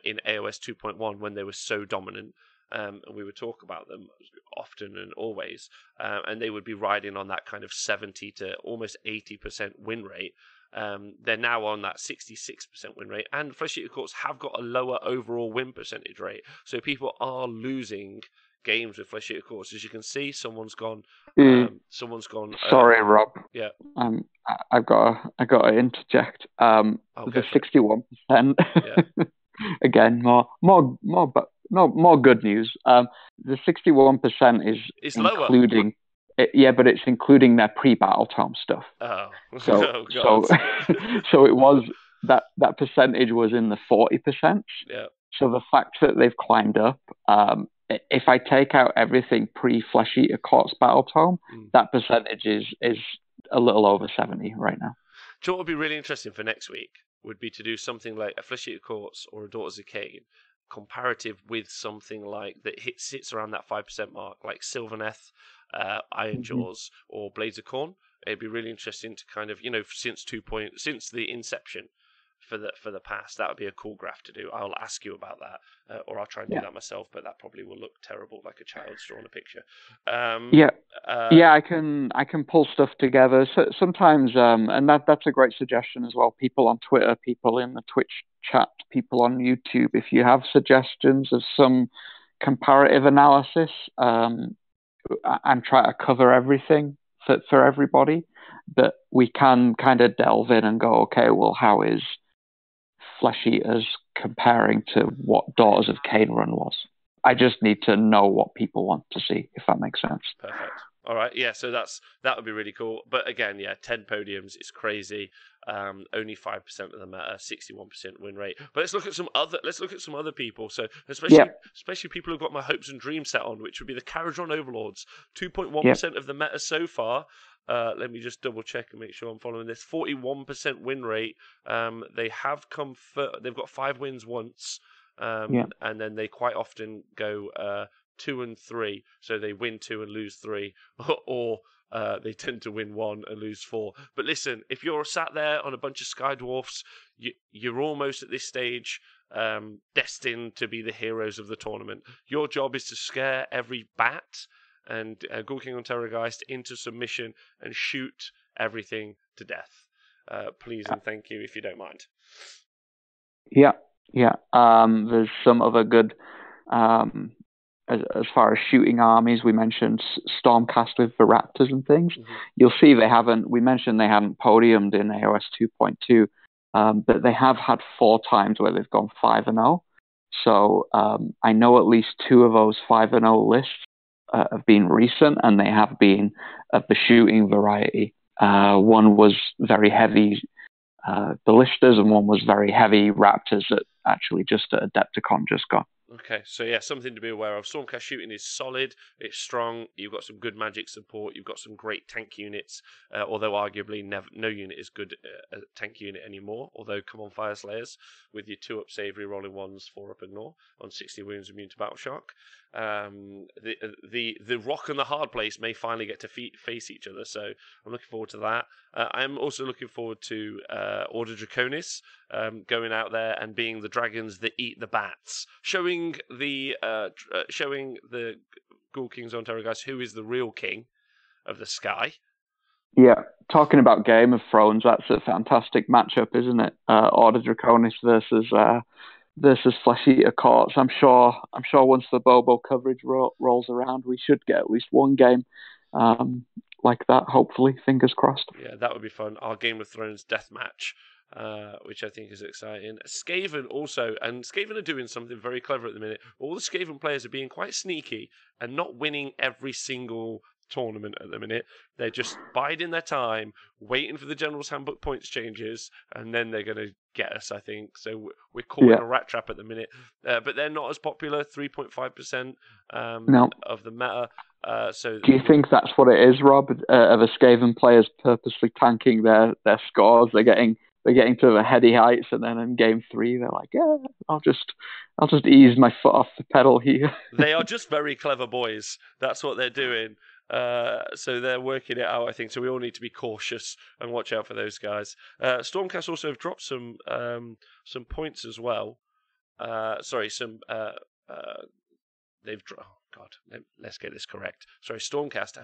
in AOS 2.1 when they were so dominant, and we would talk about them often and always, and they would be riding on that kind of 70 to almost 80% win rate. They're now on that 66% win rate, and Flesh Eater Courts have got a lower overall win percentage rate, so people are losing games with Flesh Eater Courts. As you can see, someone's gone. Sorry, Rob. Yeah. I've got to interject. The 61%. Yeah. Again, more no more good news. The 61% is It's lower. including, yeah, but it's including their pre-battle tome stuff. Oh, So oh God. so so it was that percentage was in the 40%. Yeah. So the fact that they've climbed up, if I take out everything pre-Flesh Eater Court's battle tome, that percentage is a little over 70 right now. Do you know what would be really interesting for next week? Would be to do something like a Flesh Eater Courts or a Daughters of Cain comparative with something like that sits around that 5% mark, like Sylvaneth, Iron Jaws, or Blades of Corn. It'd be really interesting to kind of, since since the inception for the past, that would be a cool graph to do. I'll ask you about that, or I'll try and do that myself, but that probably will look terrible, like a child's drawing a picture. Yeah, I can pull stuff together. So sometimes, and that's a great suggestion as well. People on Twitter, people in the Twitch chat, people on YouTube. If you have suggestions of some comparative analysis, and try to cover everything for everybody, that we can kind of delve in and go, okay, well, how is Flesh Eaters comparing to what Daughters of Cain run was? I just need to know what people want to see, if that makes sense. Perfect. All right, yeah. So that would be really cool. But again, yeah, 10 podiums. It's crazy. Only 5% of the meta, 61% win rate. But let's look at some other people. So especially people who've got my hopes and dreams set on, which would be the Caradron Overlords. 2.1% of the meta so far. Let me just double check and make sure I'm following this. 41% win rate. They have they've got 5 wins once. And then they quite often go 2 and 3, so they win 2 and lose 3, or they tend to win 1 and lose 4. But listen, if you're sat there on a bunch of Sky Dwarfs, you're almost at this stage destined to be the heroes of the tournament. Your job is to scare every bat and Ghoul King on Terrorgeist into submission and shoot everything to death. Please and thank you, if you don't mind. Yeah. There's some other good, as far as shooting armies. We mentioned Stormcast with the Raptors and things. You'll see we mentioned they hadn't podiumed in AOS 2.2, but they have had 4 times where they've gone 5-0. So I know at least 2 of those 5-0 lists have been recent, and they have been of the shooting variety. One was very heavy ballistas, and one was very heavy Raptors that actually just at Adepticon just got. Okay, so yeah, something to be aware of. Stormcast shooting is solid, it's strong, you've got some good magic support, you've got some great tank units, although arguably no unit is good a tank unit anymore, although come on Fire Slayers, with your 2-up savory rolling 1s, 4-up ignore, on 60 wounds immune to Battle Shock. The rock and the hard place may finally get to face each other, so I'm looking forward to that. I'm also looking forward to Order Draconis going out there and being the dragons that eat the bats, showing the Ghoul Kings on Terrorgeist who is the real king of the sky. Yeah, talking about Game of Thrones, that's a fantastic matchup, isn't it? Order Draconis versus Flesh Eater Courts. I'm sure once the Bobo coverage rolls around, we should get at least one game like that. Hopefully, fingers crossed. Yeah, that would be fun. Our Game of Thrones death match. Which I think is exciting. Skaven also, and Skaven are doing something very clever at the minute. All the Skaven players are being quite sneaky and not winning every single tournament at the minute. They're just biding their time, waiting for the General's Handbook points changes, and then they're going to get us, I think. So we're caught in a rat trap at the minute. But they're not as popular, 3.5% of the meta. So do you think that's what it is, Rob? Are the Skaven players purposely tanking their scores? They're getting to the heady heights, and then in game 3 they're like, yeah, I'll just ease my foot off the pedal here. They are just very clever boys. That's what they're doing. So they're working it out, I think. So we all need to be cautious and watch out for those guys. Stormcast also have dropped some points as well. They've dropped. God, let's get this correct. Sorry, Stormcast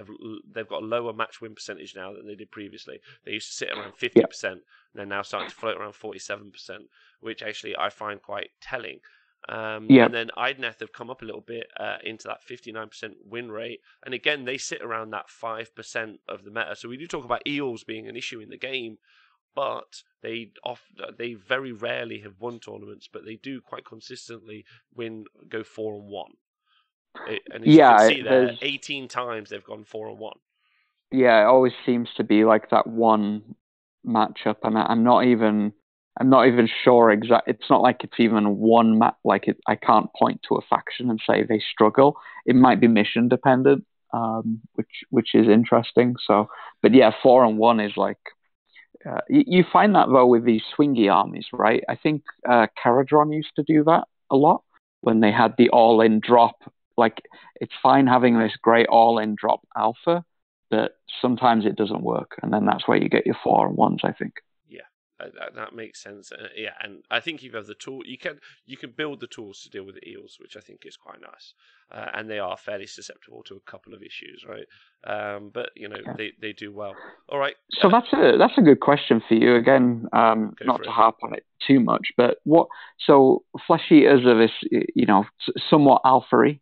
they've got a lower match win percentage now than they did previously. They used to sit around 50%, and they're now starting to float around 47%, which actually I find quite telling. And then Idneth have come up a little bit into that 59% win rate, and again they sit around that 5% of the meta. So we do talk about eels being an issue in the game. but they very rarely have won tournaments, but they do quite consistently go 4-1. And as you can see there, 18 times they've gone 4-1. Yeah, it always seems to be like that one matchup, and I'm not even sure exactly. It's not like it's even one I can't point to a faction and say they struggle. It might be mission dependent, which is interesting. So, but yeah, 4-1 is like you find that though with these swingy armies, right? I think Caradron used to do that a lot when they had the all-in drop. Like it's fine having this great all-in drop alpha, but sometimes it doesn't work, and then that's where you get your 4-1s, I think. Yeah, that makes sense. Yeah, and I think if you have the tool, you can build the tools to deal with the eels, which I think is quite nice. And they are fairly susceptible to a couple of issues, right? But they do well. All right. So that's a good question for you again. Not to harp on it too much, but so flesh eaters are this somewhat alpha-y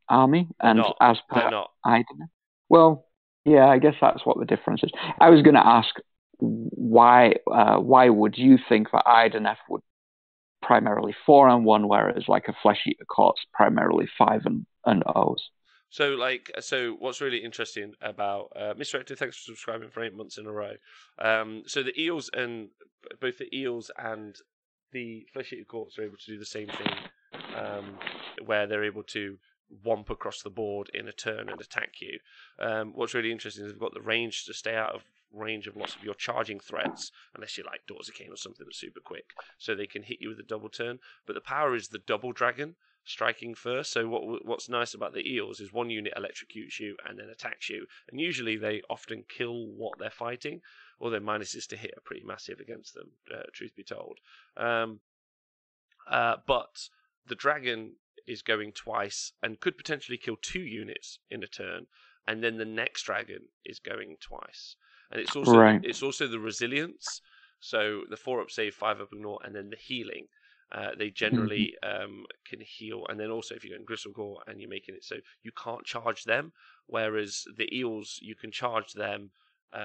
army, and as per Iden. Well, yeah, I guess that's what the difference is. I was going to ask why would you think that IDNF would primarily 4-1, whereas like a Flesh Eater Court's primarily 5-0s? So what's really interesting about Mr. Hector, thanks for subscribing for 8 months in a row. So the eels and both the eels and the Flesh Eater Courts are able to do the same thing, where they're able to womp across the board in a turn and attack you. What's really interesting is they've got the range to stay out of range of lots of your charging threats, unless you're like Daughters of Cain or something that's super quick, so they can hit you with a double turn. But the power is the double dragon striking first. So what's nice about the eels is one unit electrocutes you and then attacks you, and usually they often kill what they're fighting, or their minuses to hit are pretty massive against them, truth be told. But the dragon is going twice and could potentially kill 2 units in a turn, and then the next dragon is going twice. And it's also the resilience. So the 4-up save, 5-up ignore, and then the healing. They generally can heal, and then also if you go in Gristle Gore and you're making it so you can't charge them, whereas the eels you can charge them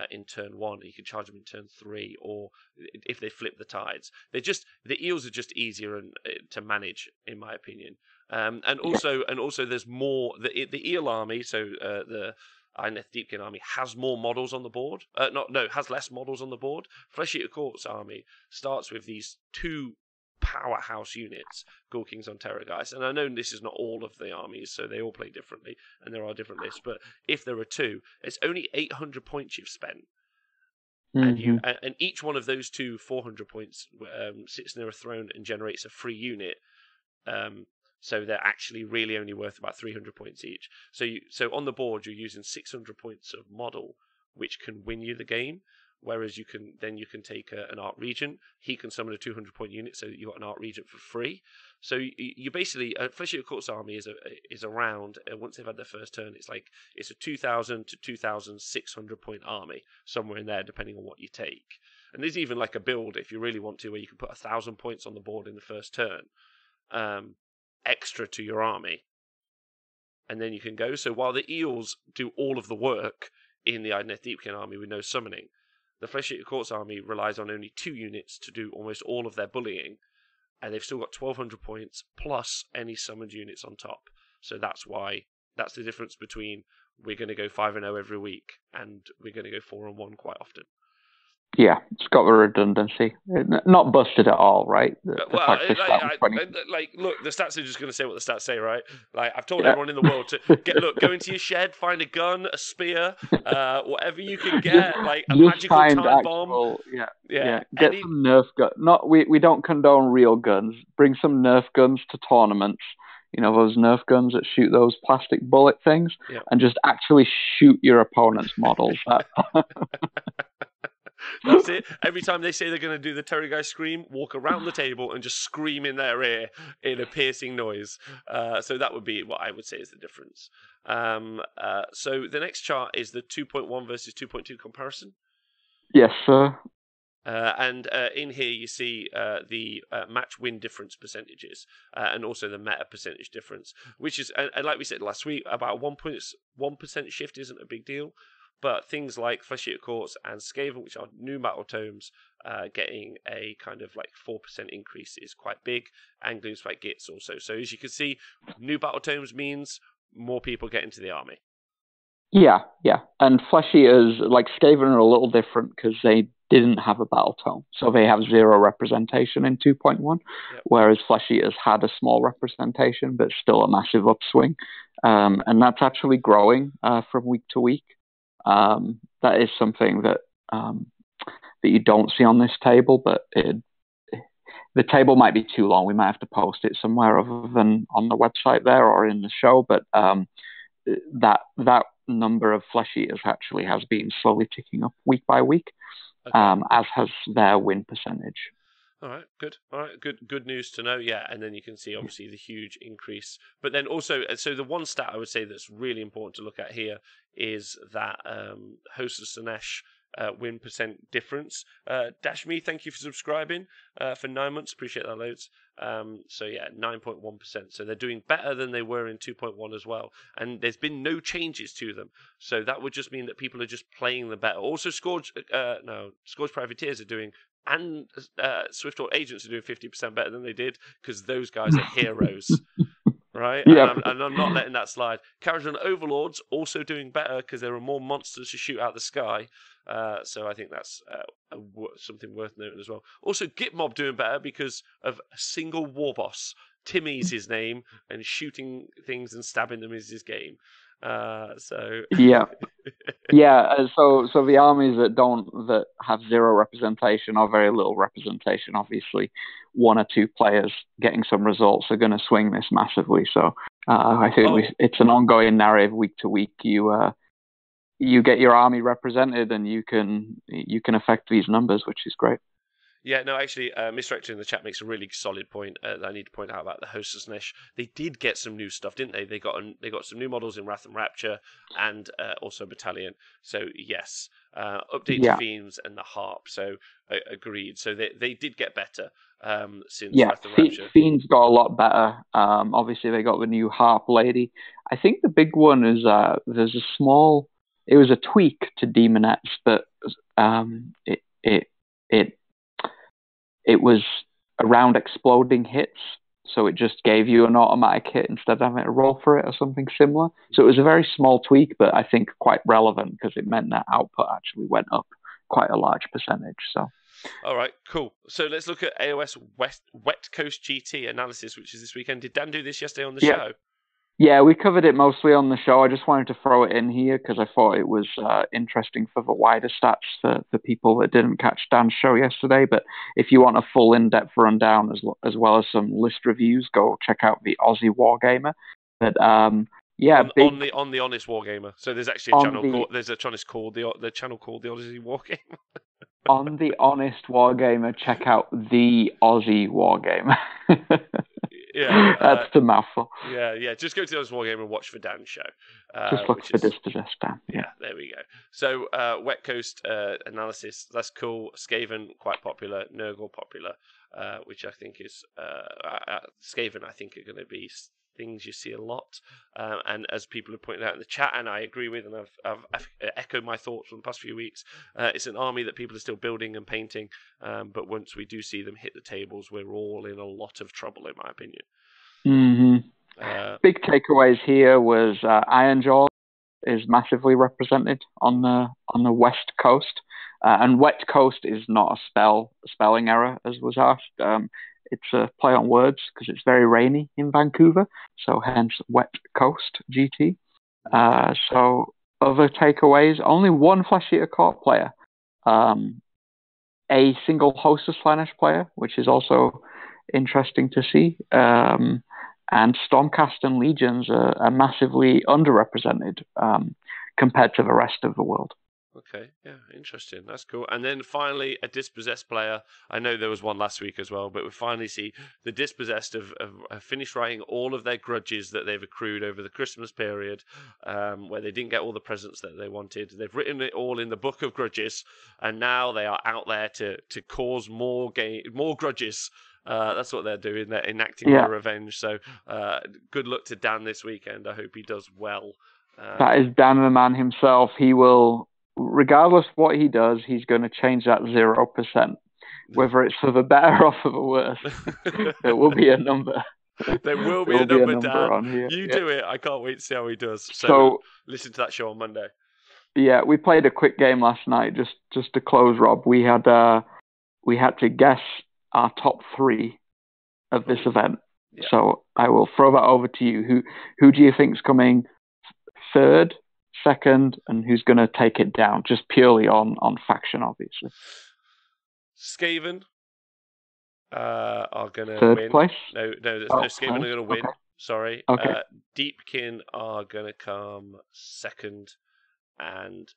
in turn 1, you can charge them in turn 3, or if they flip the tides. The eels are just easier to manage, in my opinion. And also there's more. The eel army, so the Ineth Deepkin army has more models on the board. Has less models on the board. Flesh Eater Court's army starts with these 2 powerhouse units, Ghoul Kings on Terrorgeist. And I know this is not all of the armies, so they all play differently, and there are different lists. But if there are 2, it's only 800 points you've spent. Mm-hmm. And each one of those 2 400 points sits near a throne and generates a free unit. So they're actually really only worth about 300 points each. So on the board you're using 600 points of model, which can win you the game. Whereas you can take an Art Regent. He can summon a 200 point unit, so you got an Art Regent for free. So you basically Flesh Eater Court's army is around once they've had their first turn. It's a 2,000 to 2,600 point army, somewhere in there, depending on what you take. And there's even like a build if you really want to, where you can put 1,000 points on the board in the first turn, extra to your army, and then you can go. So while the eels do all of the work in the Ineth Deepkin army with no summoning, the Flesh Eater Court's army relies on only 2 units to do almost all of their bullying, and they've still got 1,200 points plus any summoned units on top. So that's the difference between we're going to go 5-0 every week and we're going to go 4-1 quite often. Yeah, it's got the redundancy. Not busted at all, right? Look, the stats are just going to say what the stats say, right? Like, I've told everyone in the world to go into your shed, find a gun, a spear, whatever you can get, like a magical time bomb. Yeah. Get some Nerf guns. We don't condone real guns. Bring some Nerf guns to tournaments. You know, those Nerf guns that shoot those plastic bullet things, and just actually shoot your opponent's models. That's it. Every time they say they're going to do the Terrorgeist scream, walk around the table and just scream in their ear in a piercing noise. So that would be what I would say is the difference. So the next chart is the 2.1 versus 2.2 comparison. Yes, sir. And in here you see the match win difference percentages, and also the meta percentage difference, which is, and like we said last week, about 1% shift isn't a big deal. but things like Flesh Eater Courts and Skaven, which are new battle tomes, getting a kind of like 4% increase is quite big, and Gloomspite Gits also. So as you can see, new battle tomes means more people get into the army. Yeah. And Flesh Eaters, like Skaven, are a little different because they didn't have a battle tome. So they have 0 representation in 2.1, whereas Flesh Eaters had a small representation, but still a massive upswing. And that's actually growing from week to week. That is something that you don't see on this table, but the table might be too long. We might have to post it somewhere other than on the website there or in the show, but that number of Flesh Eaters actually has been slowly ticking up week by week, as has their win percentage. All right, good. All right, good news to know. Yeah, and then you can see obviously the huge increase. But then also, so the one stat I would say that's really important to look at here is that Host of Slanesh win percent difference. Dash Me, thank you for subscribing for 9 months. Appreciate that loads. So yeah, 9.1%. So they're doing better than they were in 2.1 as well. And there's been no changes to them. So that would just mean that people are just playing them better. Also, Scourge Privateers are doing, and Swiftwater Agents are doing 50% better than they did, because those guys are heroes. Right? Yeah. And I'm not letting that slide. Kharadron Overlords also doing better because there are more monsters to shoot out the sky. So I think that's something worth noting as well. Also, Gitmob doing better because of a single war boss. Timmy's his name, and shooting things and stabbing them is his game. So yeah. So the armies that have 0 representation or very little representation, obviously, 1 or 2 players getting some results are going to swing this massively. So I think it's an ongoing narrative week to week. You get your army represented, and you can affect these numbers, which is great. Yeah, no, actually, Mr. Rector in the chat makes a really solid point that I need to point out about the Host of Slanesh. They did get some new stuff, didn't they? They got some new models in Wrath and Rapture, and also Battalion. So yes, update to Fiends and the Harp. So agreed. So they did get better since Wrath and Rapture. Fiends got a lot better. Obviously, they got the new Harp Lady. I think the big one is there's a small. It was a tweak to Demonettes, but it was around exploding hits, so it just gave you an automatic hit instead of having to roll for it or something similar. So it was a very small tweak, but I think quite relevant because it meant that output actually went up quite a large percentage. So, all right, cool. So let's look at AOS Wet Coast GT analysis, which is this weekend. Did Dan do this yesterday on the show? Yeah, we covered it mostly on the show. I just wanted to throw it in here because I thought it was interesting for the wider stats for the people that didn't catch Dan's show yesterday. But if you want a full in-depth rundown as well as some list reviews, go check out the Aussie Wargamer. But on the Honest Wargamer. So there's actually a channel called the channel called the Aussie Wargamer. On the Honest Wargamer, check out the Aussie Wargamer. Yeah, that's the mouthful. Yeah. Just go to the Honest Wargamer and watch for Dan's show. Just look for Dispossessed Dan. Yeah, there we go. So Wet Coast analysis, that's cool. Skaven quite popular. Nurgle popular, which I think is Skaven. I think are going to be things you see a lot, and as people have pointed out in the chat, and I agree with, and I've echoed my thoughts from the past few weeks, it's an army that people are still building and painting, but once we do see them hit the tables, we're all in a lot of trouble, in my opinion. Mm-hmm. Big takeaways here was Ironjaw is massively represented on the West Coast, and Wet Coast is not a spelling error, as was asked. It's a play on words because it's very rainy in Vancouver, so hence Wet Coast GT. So other takeaways, only 1 Flesh Eater Court player, a single Host of Slanesh player, which is also interesting to see, and Stormcast and Legions are massively underrepresented compared to the rest of the world. Okay, yeah, interesting. That's cool. And then finally, a Dispossessed player. I know there was one last week as well, but we finally see the Dispossessed have finished writing all of their grudges that they've accrued over the Christmas period, where they didn't get all the presents that they wanted. They've written it all in the Book of Grudges, and now they are out there to cause more grudges. That's what they're doing. They're enacting their revenge. So good luck to Dan this weekend. I hope he does well. That is Dan the man himself. He will regardless what he does, he's going to change that 0%. Whether it's for the better or for the worse, there will be a number. There will be There a will be a number, Dan. on here. You Yeah. do it. I can't wait to see how he does. So listen to that show on Monday. yeah, we played a quick game last night just to close, Rob. We had to guess our top 3 of this event. Yeah. So I will throw that over to you. Who do you think's coming third, second, and who's going to take it down? Just purely on faction, obviously. Skaven are going to win. Third place? No, Skaven are going to win. Okay. Sorry. Okay. Deepkin are going to come second, and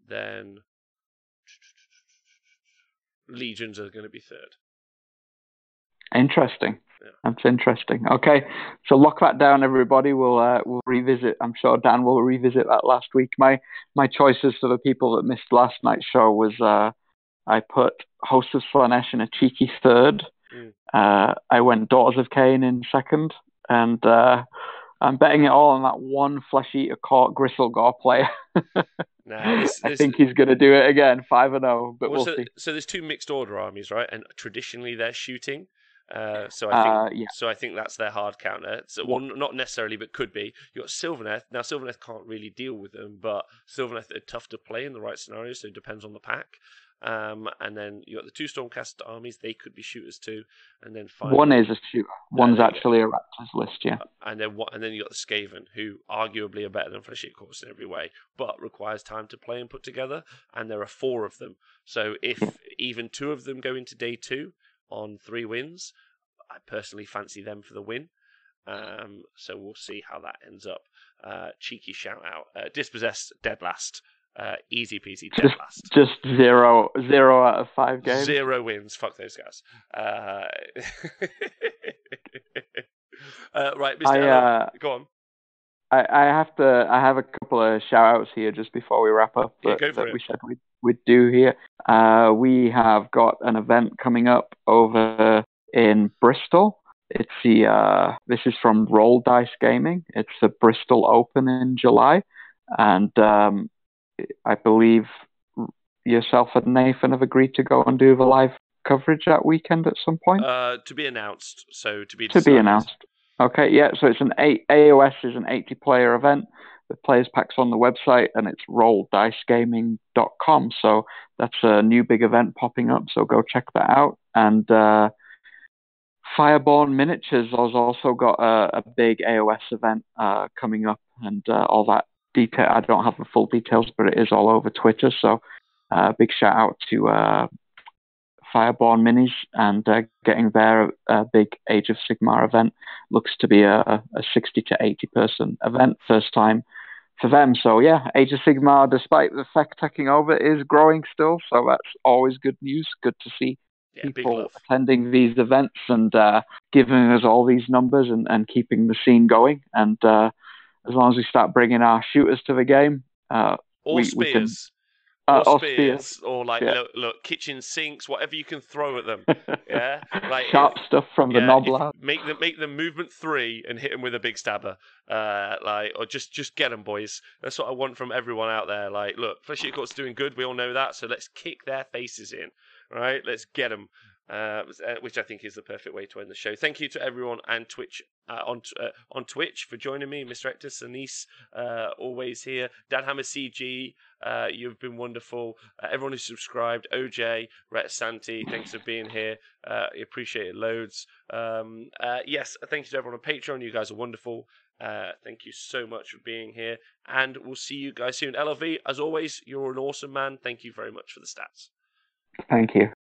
then Legions are going to be third. Interesting. Yeah. That's interesting. Okay, so lock that down, everybody. We'll revisit. I'm sure Dan will revisit that last week. My choices for the people that missed last night's show was I put Host of Slanesh in a cheeky third. I went Daughters of Cain in second, and I'm betting it all on that one Flesh Eater Court Gristlegore player. I think he's going to do it again, 5-0, but we'll see. So there's 2 mixed order armies, right? And traditionally they're shooting. So I think that's their hard counter. So, well, not necessarily, but could be. You got Sylvaneth. Now Sylvaneth can't really deal with them, but Sylvaneth are tough to play in the right scenario. So it depends on the pack. And then you got the 2 Stormcast armies. They could be shooters too. And then one is a shooter. One's actually a Raptors list, yeah. And then you got the Skaven, who arguably are better than Flesh Eater Courts in every way, but requires time to play and put together. And there are 4 of them. So if even 2 of them go into day 2 on 3 wins, I personally fancy them for the win. So we'll see how that ends up. Cheeky shout out. Dispossessed, dead last. Easy peasy, dead last. Just 0 out of 5 games. 0 wins. Fuck those guys. Right, Mr. Go on. I have a couple of shout outs here just before we wrap up that we said we'd do here. We have got an event coming up over in Bristol. It's this is from Roll Dice Gaming. It's the Bristol Open in July, and I believe yourself and Nathan have agreed to go and do the live coverage that weekend at some point. To be announced. So to be announced. Okay, yeah. So it's AOS is an 80-player event. The players pack's on the website, and it's rolldicegaming.com. So that's a new big event popping up. So go check that out. And Fireborn Miniatures has also got a big AOS event coming up, and all that detail. I don't have the full details, but it is all over Twitter. So big shout out to Fireborn Minis and getting their big Age of Sigmar event. Looks to be a 60 to 80 person event, first time for them. So yeah, Age of Sigmar, despite the FEC taking over, is growing still. So that's always good news. Good to see people attending these events and giving us all these numbers and keeping the scene going. And as long as we start bringing our shooters to the game, or spears. Or spears, or look, kitchen sinks, whatever you can throw at them. Yeah, like sharp stuff from the knob lab. Make them movement 3 and hit them with a big stabber. Or just get them, boys. That's what I want from everyone out there. Like, look, Flesh Eater Court's doing good. We all know that. So let's kick their faces in. Right, let's get them. Which I think is the perfect way to end the show. Thank you to everyone and Twitch on Twitch for joining me, Mr. Hector Sinise, always here. Dan Hammer CG, you've been wonderful. Everyone who's subscribed, OJ, Rhett Santi, thanks for being here. I appreciate it loads. Yes, thank you to everyone on Patreon. You guys are wonderful. Thank you so much for being here, and we'll see you guys soon. LLV, as always, you're an awesome man. Thank you very much for the stats. Thank you.